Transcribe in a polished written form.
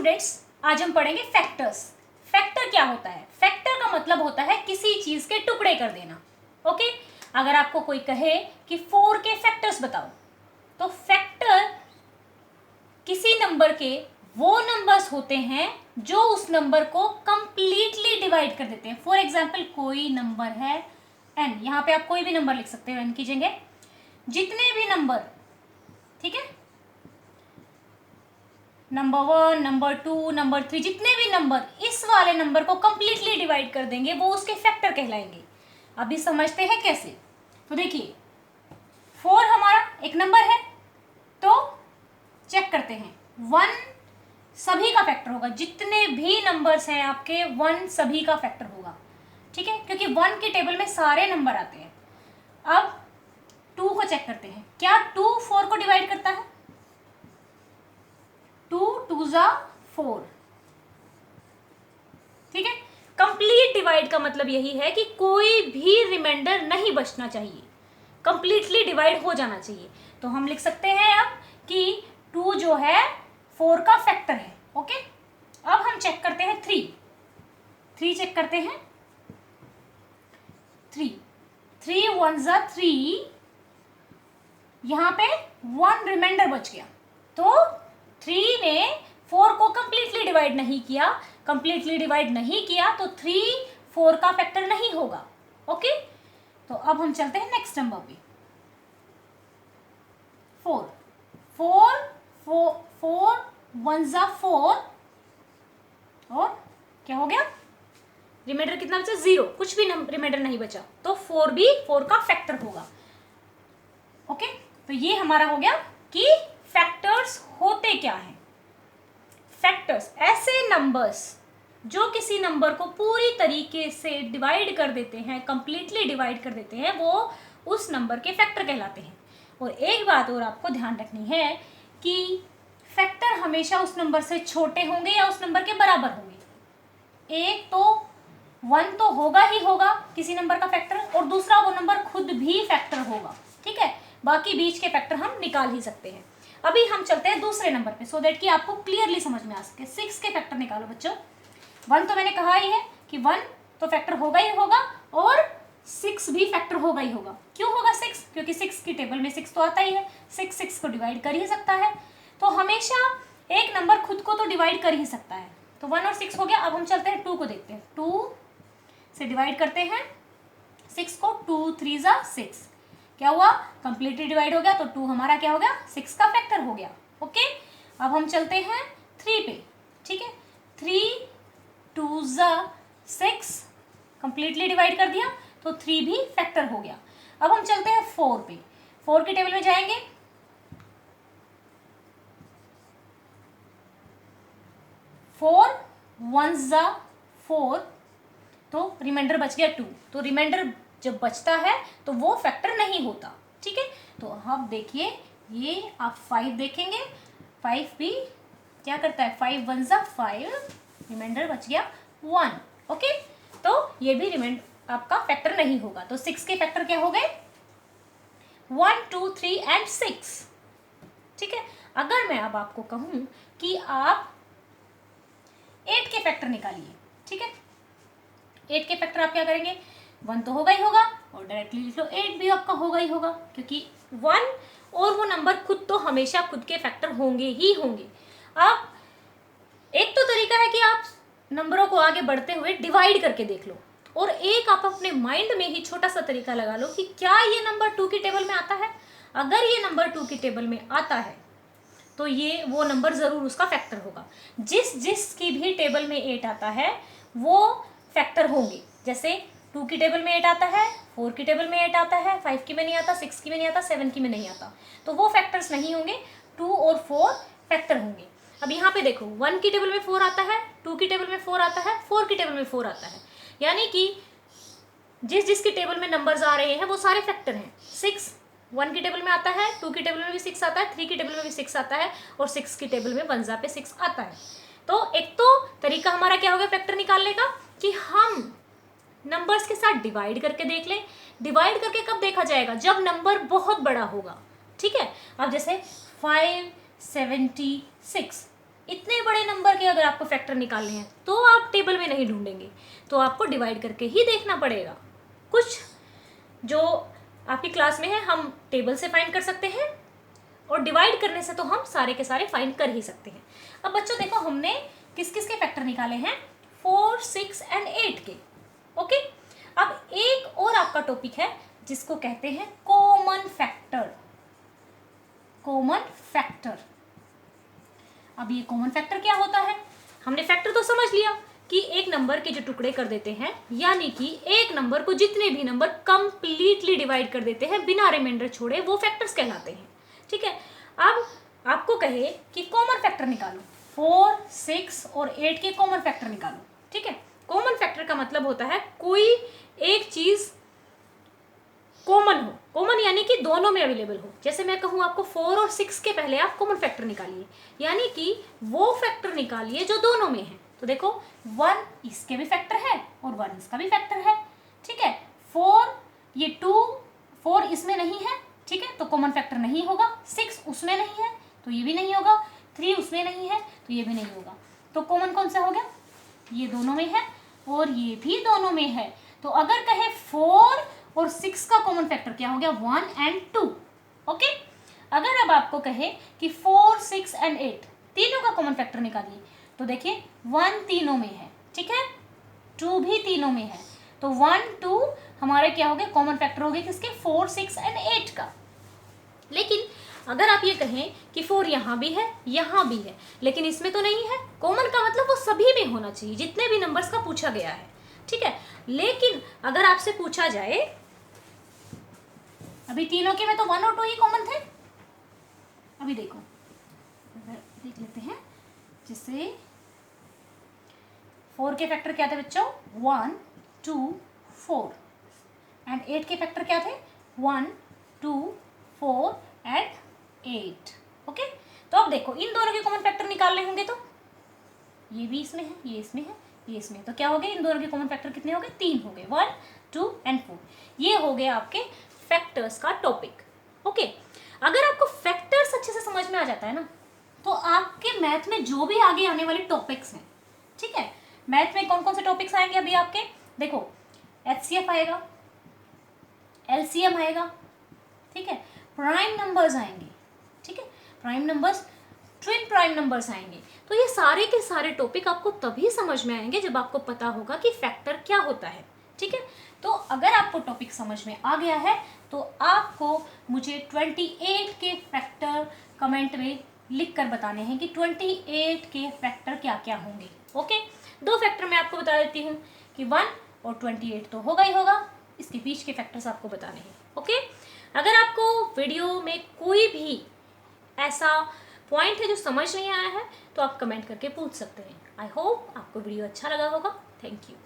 Students, आज हम पढ़ेंगे फैक्टर्स। फैक्टर क्या होता है? फैक्टर का मतलब होता है किसी चीज के टुकड़े कर देना। ओके, अगर आपको कोई कहे कि 4 के फैक्टर्स बताओ, तो फैक्टर किसी नंबर के वो नंबर्स होते हैं जो उस नंबर को कंप्लीटली डिवाइड कर देते हैं। फॉर एग्जाम्पल, कोई नंबर है n, यहाँ पे आप कोई भी नंबर लिख सकते हो n की जगह। जितने भी नंबर, ठीक है, नंबर 1, नंबर 2, नंबर 3, जितने भी नंबर इस वाले नंबर को कंप्लीटली डिवाइड कर देंगे वो उसके फैक्टर कहलाएंगे। अभी समझते हैं कैसे। तो देखिए, 4 हमारा एक नंबर है, तो चेक करते हैं। 1 सभी का फैक्टर होगा, जितने भी नंबर्स हैं आपके 1 सभी का फैक्टर होगा, ठीक है, क्योंकि 1 के टेबल में सारे नंबर आते हैं। अब 2 को चेक करते हैं, क्या 2 4 को डिवाइड करता है? 2 2 जा 4, ठीक है। कंप्लीट डिवाइड का मतलब यही है कि कोई भी रिमाइंडर नहीं बचना चाहिए, कंप्लीटली डिवाइड हो जाना चाहिए। तो हम लिख सकते हैं अब कि 2 जो है 4 का फैक्टर है। ओके, अब हम चेक करते हैं 3 चेक करते हैं। 3 1 जा 3, यहां पे 1 रिमाइंडर बच गया, तो 3 ने 4 को कंप्लीटली डिवाइड नहीं किया। कंप्लीटली डिवाइड नहीं किया तो 3 4 का फैक्टर नहीं होगा। ओके, तो अब हम चलते हैं नेक्स्ट नंबर पे। 4 1 जा 4, और क्या हो गया? रिमाइंडर कितना बचा? 0, कुछ भी रिमाइंडर नहीं बचा, तो 4 भी 4 का फैक्टर होगा। ओके, तो ये हमारा हो गया कि फैक्टर्स होते क्या हैं। फैक्टर्स ऐसे नंबर्स जो किसी नंबर को पूरी तरीके से डिवाइड कर देते हैं, कंप्लीटली डिवाइड कर देते हैं, वो उस नंबर के फैक्टर कहलाते हैं। और एक बात और आपको ध्यान रखनी है कि फैक्टर हमेशा उस नंबर से छोटे होंगे या उस नंबर के बराबर होंगे। एक तो 1 तो होगा ही होगा किसी नंबर का फैक्टर, और दूसरा वो नंबर खुद भी फैक्टर होगा, ठीक है। बाकी बीच के फैक्टर हम निकाल ही सकते हैं। अभी हम चलते हैं दूसरे नंबर पे, सो दैट कि आपको क्लियरली समझ में आ सके। 6 के फैक्टर निकालो बच्चों। 1 तो मैंने कहा ही है कि 1 तो फैक्टर होगा ही होगा, और 6 भी फैक्टर होगा ही होगा। क्यों होगा 6? क्योंकि 6 की टेबल में 6 तो आता ही है, 6 को डिवाइड कर ही सकता है। तो हमेशा एक नंबर खुद को तो डिवाइड कर ही सकता है। तो 1 और 6 हो गया। अब हम चलते हैं 2 को देखते हैं। 2 से डिवाइड करते हैं 6 को। 2 3 जा 6, क्या हुआ? कंप्लीटली डिवाइड हो गया, तो 2 हमारा क्या हो गया? 6 का फैक्टर हो गया। ओके, अब हम चलते हैं 3 पे, ठीक है। 3 2 जा 6, कंप्लीटली डिवाइड कर दिया, तो 3 भी फैक्टर हो गया। अब हम चलते हैं 4 पे। 4 की टेबल में जाएंगे, 4 1 जा 4, तो रिमाइंडर बच गया 2। तो रिमाइंडर जब बचता है तो वो फैक्टर नहीं होता, ठीक है। तो अब देखिए, ये आप 5 देखेंगे, 5 भी क्या करता है? 5 1 जा 5, रिमाइंडर बच गया 1। ओके, तो ये भी रिमाइंडर आपका फैक्टर नहीं होगा। तो 6 के फैक्टर क्या हो गए? 1 2 3 एंड 6, ठीक है। अगर मैं अब आपको कहूं कि आप 8 के फैक्टर निकालिए, ठीक है। 8 के फैक्टर आप क्या करेंगे? 1 तो होगा ही होगा, और डायरेक्टली लिख लो 8 भी आपका होगा ही होगा, क्योंकि 1 और वो नंबर खुद तो हमेशा खुद के फैक्टर होंगे ही होंगे। अब एक तो तरीका है कि आप नंबरों को आगे बढ़ते हुए डिवाइड करके देख लो, और एक आप अपने माइंड में ही छोटा सा तरीका लगा लो कि क्या ये नंबर 2 की टेबल में आता है। अगर ये नंबर 2 की टेबल में आता है तो ये वो नंबर ज़रूर उसका फैक्टर होगा। जिस की भी टेबल में 8 आता है वो फैक्टर होंगे। जैसे 2 की टेबल में 8 आता है, 4 की टेबल में 8 आता है, 5 की में नहीं आता, 6 की में नहीं आता, 7 की में नहीं आता, तो वो फैक्टर्स नहीं होंगे। 2 और 4 फैक्टर होंगे। अब यहाँ पे देखो, 1 की टेबल में 4 आता है, 2 की टेबल में 4 आता है, 4 की टेबल में 4 आता है, यानी कि जिसकी टेबल में नंबर्स आ रहे हैं वो सारे फैक्टर हैं। 6 1 की टेबल में आता है, 2 की टेबल में भी 6 आता है, 3 की टेबल में भी 6 आता है, और 6 की टेबल में 1 पे 6 आता है। तो एक तो तरीका हमारा क्या होगा फैक्टर निकालने का, कि हम नंबर्स के साथ डिवाइड करके देख लें। डिवाइड करके कब देखा जाएगा? जब नंबर बहुत बड़ा होगा, ठीक है। अब जैसे 576, इतने बड़े नंबर के अगर आपको फैक्टर निकालने हैं तो आप टेबल में नहीं ढूंढेंगे, तो आपको डिवाइड करके ही देखना पड़ेगा। कुछ जो आपकी क्लास में है हम टेबल से फाइंड कर सकते हैं, और डिवाइड करने से तो हम सारे के सारे फाइंड कर ही सकते हैं। अब बच्चों देखो, हमने किस किस के फैक्टर निकाले हैं, 4, 6 एंड 8 के। ओके, अब एक और आपका टॉपिक है जिसको कहते हैं कॉमन फैक्टर। कॉमन फैक्टर, अब ये कॉमन फैक्टर क्या होता है? हमने फैक्टर तो समझ लिया कि एक नंबर के जो टुकड़े कर देते हैं, यानी कि एक नंबर को जितने भी नंबर कंप्लीटली डिवाइड कर देते हैं बिना रिमाइंडर छोड़े, वो फैक्टर्स कहलाते हैं। ठीक है, अब आपको कहे कि कॉमन फैक्टर निकालो, 4, 6 और 8 के कॉमन फैक्टर निकालो। ठीक है, कॉमन फैक्टर का मतलब होता है कोई एक चीज कॉमन हो, कॉमन यानी कि दोनों में अवेलेबल हो। जैसे मैं कहूँ आपको 4 और 6 के पहले आप कॉमन फैक्टर निकालिए, यानी कि वो फैक्टर निकालिए जो दोनों में है। तो देखो 1 इसके भी फैक्टर है और 1 इसका भी फैक्टर है। ठीक है, 4 ये 4 इसमें नहीं है, ठीक है, तो कॉमन फैक्टर नहीं होगा। 6 उसमें नहीं है तो ये भी नहीं होगा। 3 उसमें नहीं है तो ये भी नहीं होगा। तो कॉमन कौन सा हो गया? ये दोनों में है और ये भी दोनों में है। तो अगर कहे 4 और 6 का कॉमन फैक्टर क्या हो गया? 1 and 2। ओके, अगर अब आपको कहे कि 4, 6 and 8 तीनों का कॉमन फैक्टर निकालिए, तो देखिए 1 तीनों में है, ठीक है, 2 भी तीनों में है, तो 1, 2 हमारे क्या हो गए? कॉमन फैक्टर हो गए किसके? 4, 6 and 8 का। लेकिन अगर आप ये कहें कि 4 यहाँ भी है यहाँ भी है लेकिन इसमें तो नहीं है, कॉमन का मतलब वो सभी में होना चाहिए जितने भी नंबर्स का पूछा गया है। ठीक है, लेकिन अगर आपसे पूछा जाए, अभी तीनों के में तो 1 और 2 ही कॉमन थे। अभी देखो, देख लेते हैं, जिससे 4 के फैक्टर क्या थे बच्चों? 1, 2, 4 एंड 8 के फैक्टर क्या थे? 1, 2, 4 एंड 8। ओके, तो अब देखो इन दोनों के कॉमन फैक्टर निकालने होंगे, तो ये भी इसमें है, ये इसमें है, ये इसमें है, तो क्या हो गए? इन दोनों के कॉमन फैक्टर कितने हो गए? 3 हो गए, 1, 2 एंड 4। ये हो गए आपके फैक्टर्स का टॉपिक। ओके, अगर आपको फैक्टर्स अच्छे से समझ में आ जाता है ना, तो आपके मैथ में जो भी आगे आने वाले टॉपिक्स हैं, ठीक है, मैथ में कौन कौन से टॉपिक्स आएंगे अभी आपके? देखो HCF आएगा, LCM आएगा, ठीक है, प्राइम नंबर्स आएंगे, ठीक है, prime numbers, twin prime numbers आएंगे। तो ये सारे के सारे टॉपिक आपको तभी समझ में आएंगे जब आपको पता होगा कि फैक्टर क्या होता है। ठीक है, तो अगर आपको टॉपिक समझ में आ गया है तो आपको मुझे 28 के फैक्टर कमेंट में लिख कर बताने हैं कि 28 के फैक्टर क्या क्या होंगे। ओके, 2 फैक्टर मैं आपको बता देती हूँ कि 1 और 28 तो होगा ही होगा, इसके बीच के फैक्टर्स आपको बताने हैं। ओके, अगर आपको वीडियो में कोई भी ऐसा पॉइंट है जो समझ नहीं आया है तो आप कमेंट करके पूछ सकते हैं। आई होप आपको वीडियो अच्छा लगा होगा। Thank you.